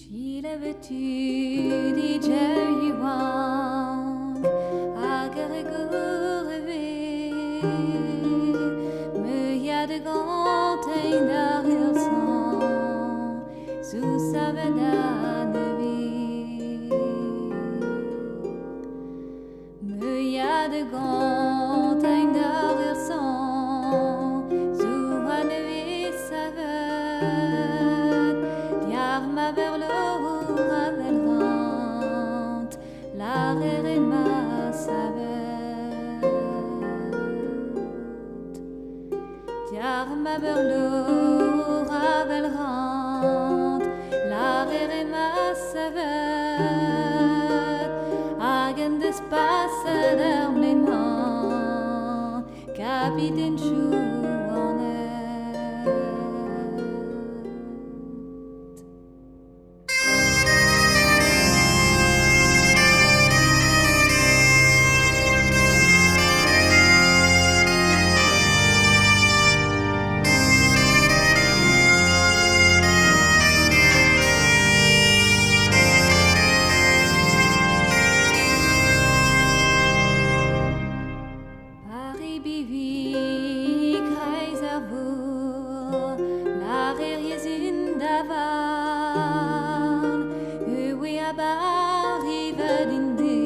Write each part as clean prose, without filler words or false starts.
Chilevetu di Jeriwan Agarigurve Me yade gantain d'arrière sang Sous sa vedanevi Me yade gantain d'arrière sang Sous hanevi sa ved Diarma vers le la rere ma savet Tiar ma berlo ravelrant la rere ma savet Hagen d'espace d'ermlement capitaine chou en La reriesin davan Uwe abarive dinde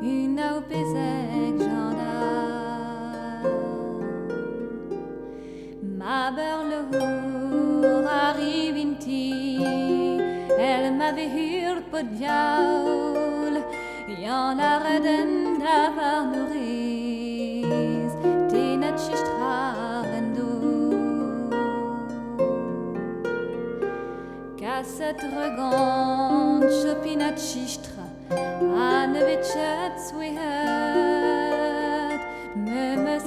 Una au pezek gendarme Ma berlehour arrive inti Elle m'avait hurle pot diaul Y'en a redden davar nourriz Tenat chistra Cette regande chopinat chistra A nevet chat swehat Me meus